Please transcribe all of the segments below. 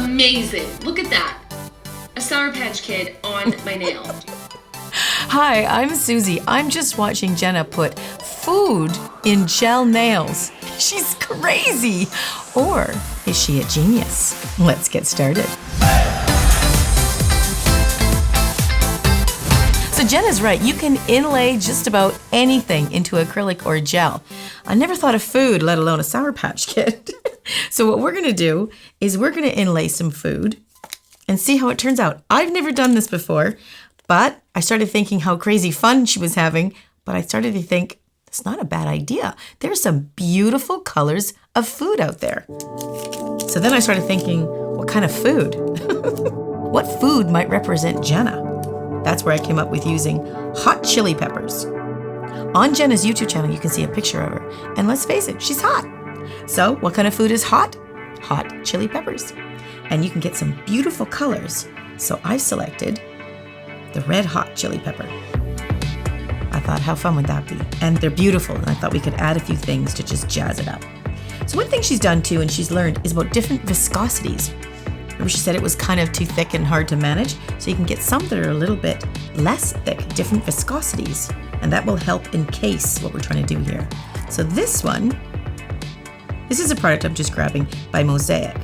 amazing. Look at that. A Sour Patch Kid on my nail. Hi, I'm Suzie. I'm just watching Jenna put food in gel nails. She's crazy. Or is she a genius? Let's get started. So Jenna's right. You can inlay just about anything into acrylic or gel. I never thought of food, let alone a Sour Patch Kid. So what we're going to do is we're going to inlay some food and see how it turns out. I've never done this before, but I started thinking how crazy fun she was having, but I started to think, it's not a bad idea. There's some beautiful colors of food out there. So then I started thinking, what kind of food? What food might represent Jenna? That's where I came up with using hot chili peppers. On Jenna's YouTube channel, you can see a picture of her. And let's face it, she's hot. So what kind of food is hot? Hot chili peppers. And you can get some beautiful colors. So I selected the red hot chili pepper. I thought, how fun would that be? And they're beautiful, and I thought we could add a few things to just jazz it up. So one thing she's done too, and she's learned, is about different viscosities. Remember she said it was kind of too thick and hard to manage, so you can get some that are a little bit less thick, different viscosities, and that will help encase what we're trying to do here. So this is a product I'm just grabbing by Mosaic.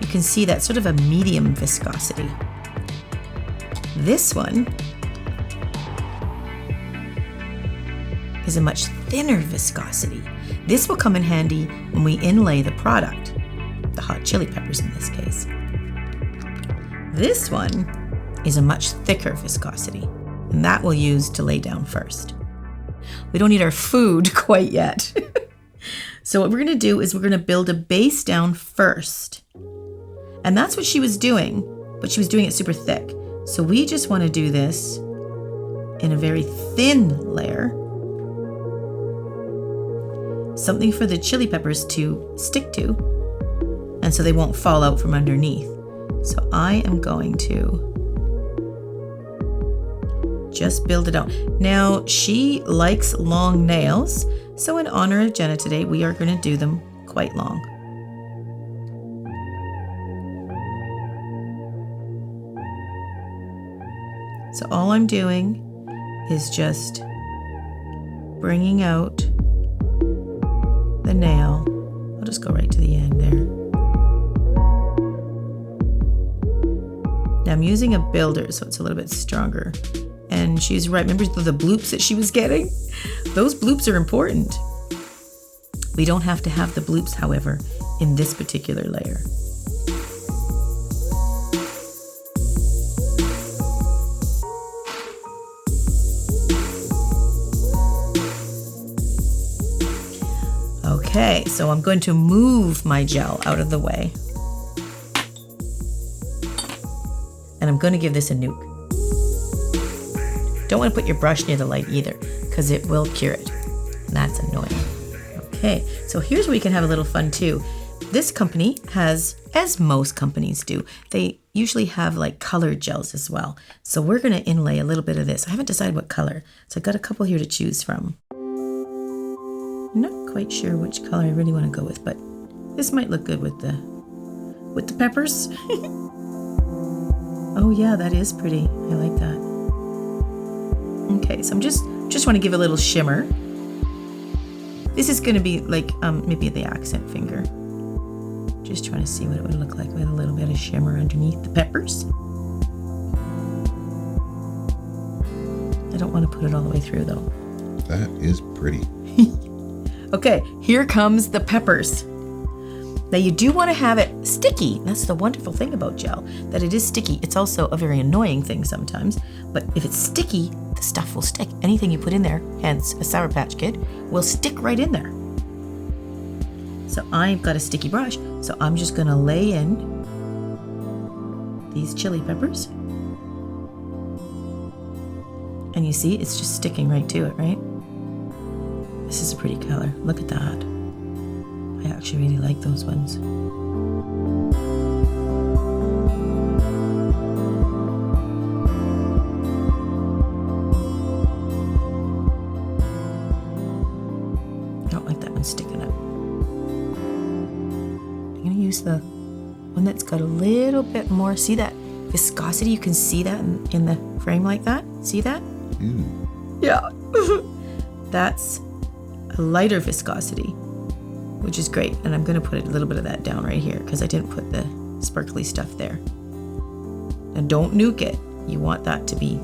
You can see that sort of a medium viscosity. This one is a much thinner viscosity. This will come in handy when we inlay the product, the hot chili peppers in this case. This one is a much thicker viscosity, and that we'll use to lay down first. We don't need our food quite yet. So what we're gonna do is we're gonna build a base down first. And that's what she was doing, but she was doing it super thick. So we just wanna do this in a very thin layer. Something for the chili peppers to stick to, and so they won't fall out from underneath. So I am going to just build it out. Now, she likes long nails, so in honor of Jenna today, we are going to do them quite long. So all I'm doing is just bringing out the nail. I'll just go right to the end there. Now I'm using a builder, so it's a little bit stronger. And she's right. Remember the bloops that she was getting? Those bloops are important. We don't have to have the bloops, however, in this particular layer. Okay, so I'm going to move my gel out of the way. And I'm going to give this a nuke. Don't want to put your brush near the light either, because it will cure it. And that's annoying. Okay, so here's where we can have a little fun too. This company has, as most companies do, they usually have like colored gels as well. So we're going to inlay a little bit of this. I haven't decided what color, so I've got a couple here to choose from. I'm not quite sure which color I really want to go with, but this might look good with the peppers. Oh yeah, that is pretty. I like that. Okay, so I'm just want to give a little shimmer. This is going to be like maybe the accent finger. Just trying to see what it would look like with a little bit of shimmer underneath the peppers. I don't want to put it all the way through though. That is pretty. Okay, here comes the peppers. Now you do want to have it sticky. That's the wonderful thing about gel, that it is sticky. It's also a very annoying thing sometimes, but if it's sticky, the stuff will stick. Anything you put in there, hence a Sour Patch Kid, will stick right in there. So I've got a sticky brush, so I'm just gonna lay in these chili peppers. And you see, it's just sticking right to it, right? This is a pretty color. Look at that. I actually really like those ones. I don't like that one sticking up. I'm gonna use the one that's got a little bit more. See that viscosity? You can see that in the frame like that. See that? Yeah. That's a lighter viscosity, which is great. And I'm going to put a little bit of that down right here because I didn't put the sparkly stuff there. And don't nuke it. You want that to be,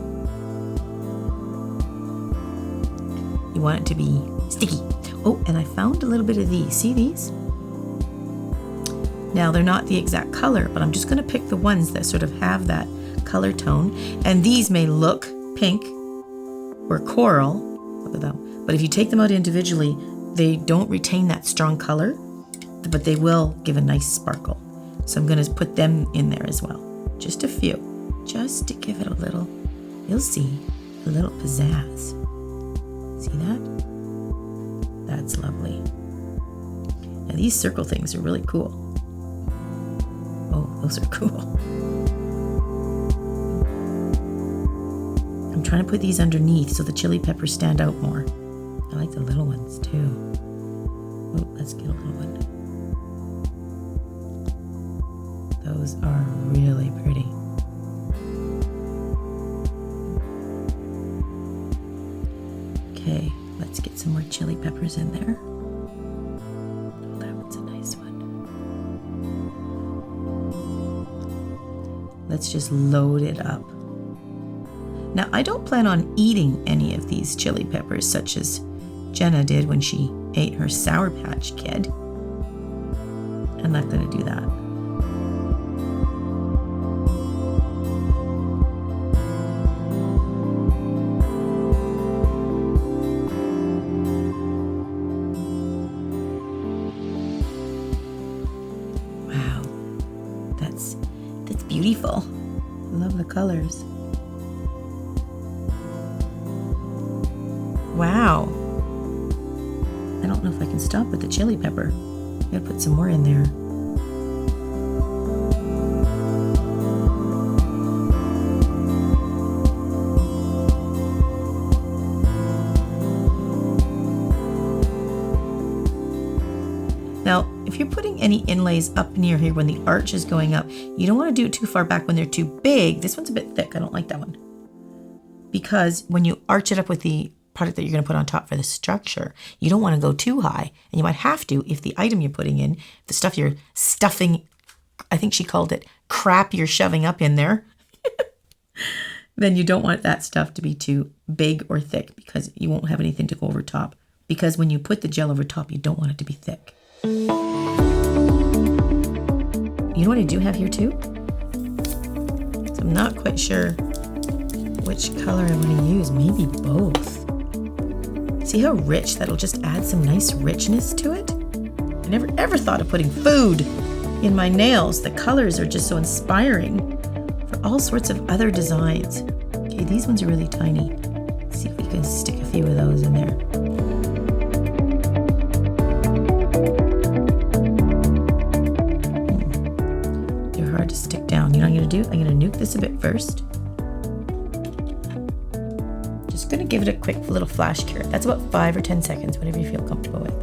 you want it to be sticky. Oh, and I found a little bit of these. See these? Now they're not the exact color, but I'm just going to pick the ones that sort of have that color tone. And these may look pink or coral. Look at them. But if you take them out individually, they don't retain that strong color, but they will give a nice sparkle. So I'm going to put them in there as well. Just a few, just to give it a little, you'll see, a little pizzazz. See that? That's lovely. Now these circle things are really cool. Oh, those are cool. I'm trying to put these underneath so the chili peppers stand out more. I like the little ones too. Oh, let's get a little one. Those are really pretty. Okay, let's get some more chili peppers in there. Oh, that one's a nice one. Let's just load it up. Now, I don't plan on eating any of these chili peppers, such as Jenna did when she ate her Sour Patch Kid. I'm not going to do that. Wow, that's beautiful. I love the colors. Wow. I don't know if I can stop with the chili pepper. I gotta put some more in there. Now, if you're putting any inlays up near here when the arch is going up, you don't want to do it too far back when they're too big. This one's a bit thick. I don't like that one. Because when you arch it up with the product that you're going to put on top for the structure, you don't want to go too high. And you might have to if the item you're putting in, the stuff you're stuffing, I think she called it crap you're shoving up in there, then you don't want that stuff to be too big or thick because you won't have anything to go over top. Because when you put the gel over top, you don't want it to be thick. You know what I do have here too? So I'm not quite sure which color I want to use. Maybe both. See how rich? That'll just add some nice richness to it. I never ever thought of putting food in my nails. The colors are just so inspiring for all sorts of other designs. Okay, these ones are really tiny. Let's see if we can stick a few of those in there. They're hard to stick down. You know what I'm going to do? I'm going to nuke this a bit first. Just going to give it a quick little flash cure. That's about 5 or 10 seconds, whatever you feel comfortable with.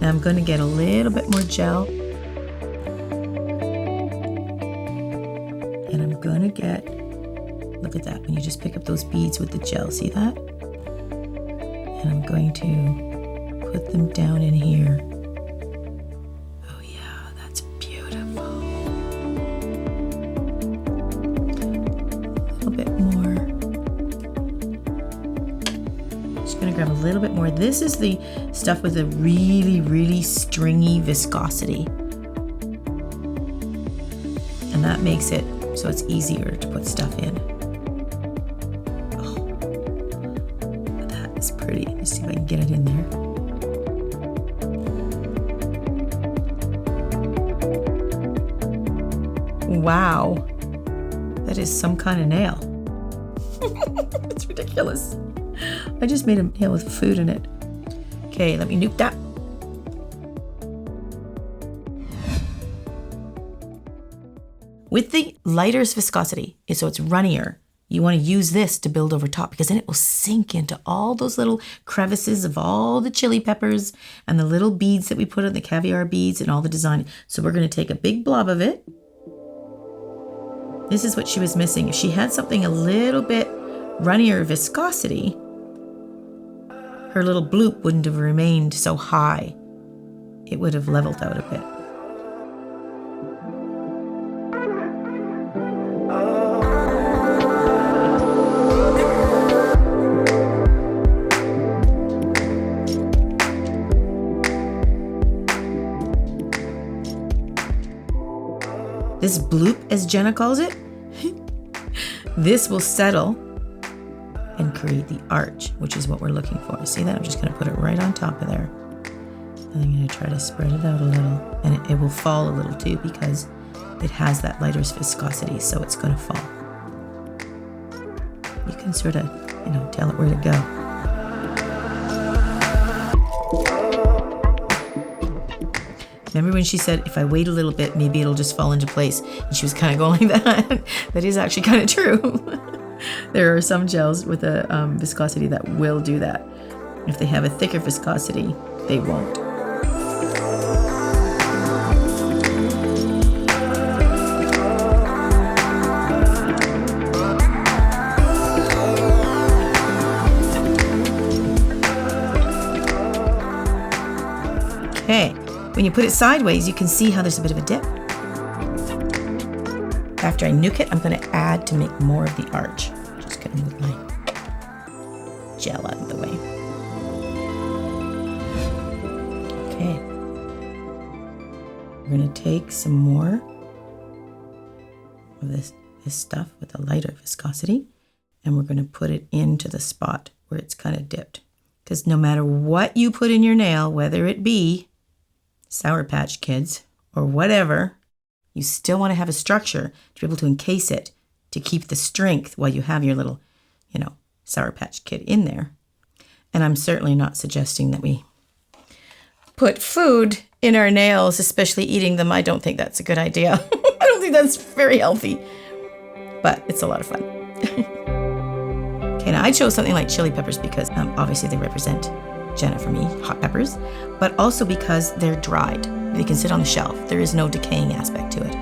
Now I'm going to get a little bit more gel. And I'm going to get, look at that, when you just pick up those beads with the gel, see that? And I'm going to put them down in here. Oh yeah, that's beautiful. A little bit more. Just gonna grab a little bit more. This is the stuff with a really, really stringy viscosity. And that makes it so it's easier to put stuff in. Oh, that is pretty. Let's see if I can get it in there. Wow, that is some kind of nail. It's ridiculous. I just made a nail with food in it. Okay, let me nuke that. With the lighter viscosity, so it's runnier, you want to use this to build over top because then it will sink into all those little crevices of all the chili peppers and the little beads that we put on the caviar beads and all the design. So we're going to take a big blob of it. This is what she was missing. If she had something a little bit runnier viscosity, her little bloop wouldn't have remained so high. It would have leveled out a bit. This bloop, as Jenna calls it, this will settle and create the arch, which is what we're looking for. See that? I'm just going to put it right on top of there. And I'm going to try to spread it out a little. And it will fall a little too because it has that lighter viscosity, so it's going to fall. You can sort of, tell it where to go. Remember when she said, if I wait a little bit, maybe it'll just fall into place? And she was kind of going like that. That is actually kind of true. There are some gels with a viscosity that will do that. If they have a thicker viscosity, they won't. Okay. When you put it sideways, you can see how there's a bit of a dip. After I nuke it, I'm going to add to make more of the arch. Just going to move my gel out of the way. Okay. We're going to take some more of this stuff with a lighter viscosity, and we're going to put it into the spot where it's kind of dipped. Because no matter what you put in your nail, whether it be Sour Patch Kids or whatever, you still want to have a structure to be able to encase it to keep the strength while you have your little, Sour Patch Kid in there. And I'm certainly not suggesting that we put food in our nails, especially eating them. I don't think that's a good idea. I don't think that's very healthy, but it's a lot of fun. Okay, now I chose something like chili peppers because obviously they represent Jenna for me, hot peppers, but also because they're dried. They can sit on the shelf. There is no decaying aspect to it.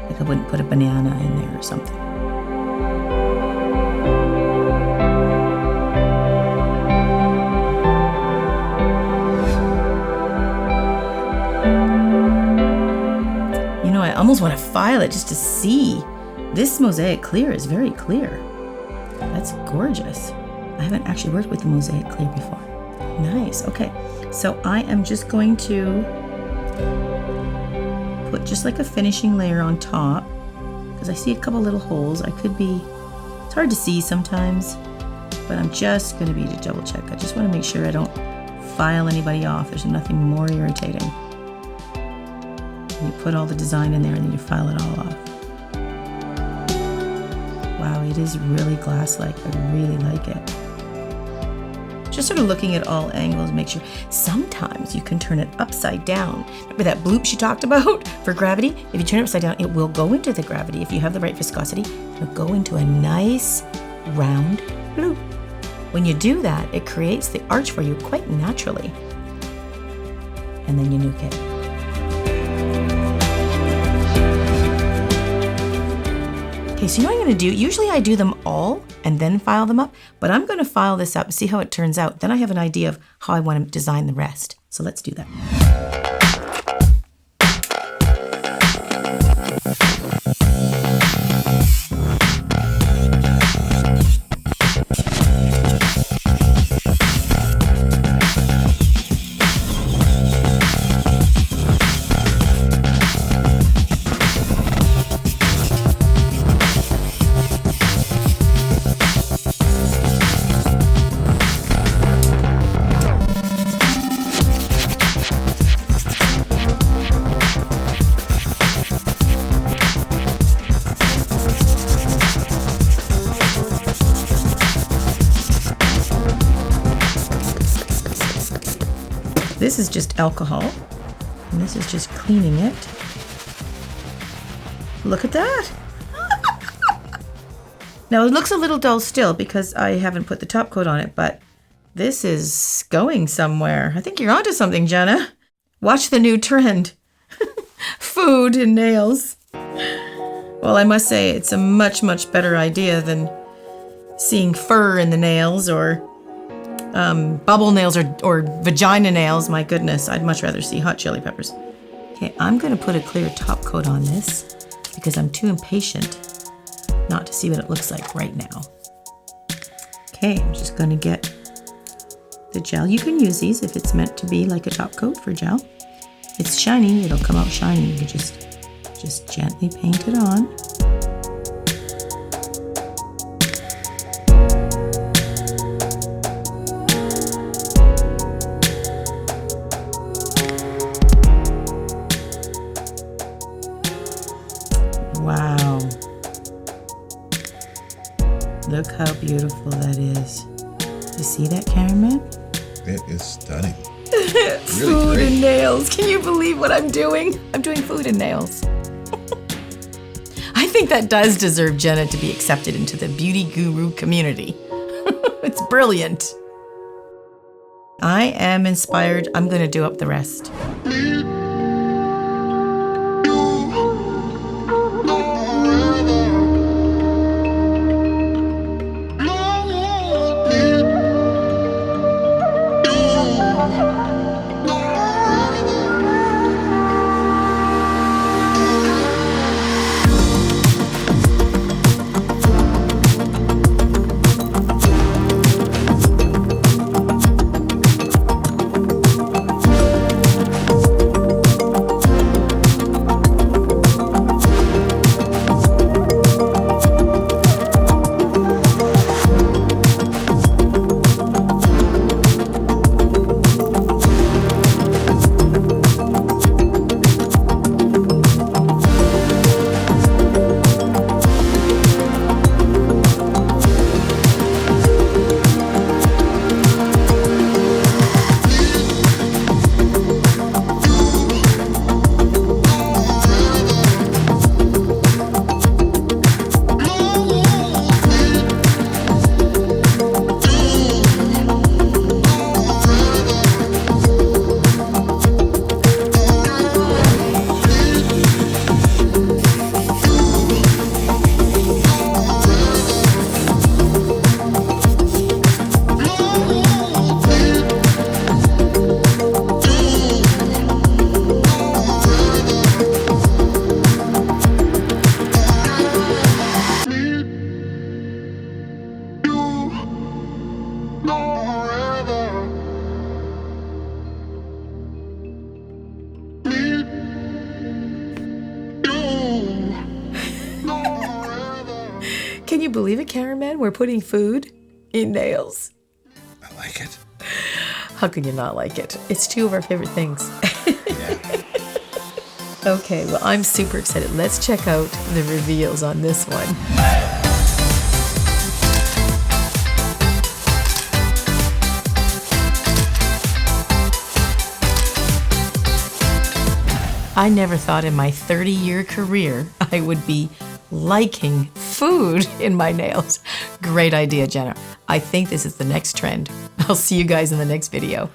Like I wouldn't put a banana in there or something. I almost want to file it just to see. This Mosaic clear is very clear. That's gorgeous. I haven't actually worked with the Mosaic clear before. Nice. Okay, so I am just going to put just like a finishing layer on top because I see a couple little holes. It's hard to see sometimes, but I'm just going to be to double check. I just want to make sure I don't file anybody off. There's nothing more irritating. You put all the design in there and then you file it all off. Wow, it is really glass-like. I really like it. Just sort of looking at all angles, make sure. Sometimes you can turn it upside down. Remember that bloop she talked about for gravity? If you turn it upside down, it will go into the gravity. If you have the right viscosity, it'll go into a nice round bloop. When you do that, it creates the arch for you quite naturally. And then you nuke it. Okay, so you know what I'm going to do? Usually I do them all and then file them up, but I'm going to file this up and see how it turns out. Then I have an idea of how I want to design the rest. So let's do that. This is just alcohol, and this is just cleaning it. Look at that. Now it looks a little dull still because I haven't put the top coat on it, but this is going somewhere. I think you're onto something, Jenna. Watch the new trend. Food and nails. Well, I must say it's a much, much better idea than seeing fur in the nails or bubble nails or vagina nails. My goodness, I'd much rather see hot chili peppers. Okay, I'm going to put a clear top coat on this because I'm too impatient not to see what it looks like right now. Okay, I'm just going to get the gel. You can use these if it's meant to be like a top coat for gel. It's shiny, it'll come out shiny. You can just gently paint it on. Wow. Look how beautiful that is. You see that, cameraman? It is stunning. Food and nails. Can you believe what I'm doing? I'm doing food and nails. I think that does deserve Jenna to be accepted into the beauty guru community. It's brilliant. I am inspired. I'm going to do up the rest. Can you believe it, cameraman? We're putting food in nails. I like it. How can you not like it? It's two of our favorite things. Yeah. Okay, well, I'm super excited. Let's check out the reveals on this one. I never thought in my 30-year career I would be liking food in my nails. Great idea, Jenna. I think this is the next trend. I'll see you guys in the next video.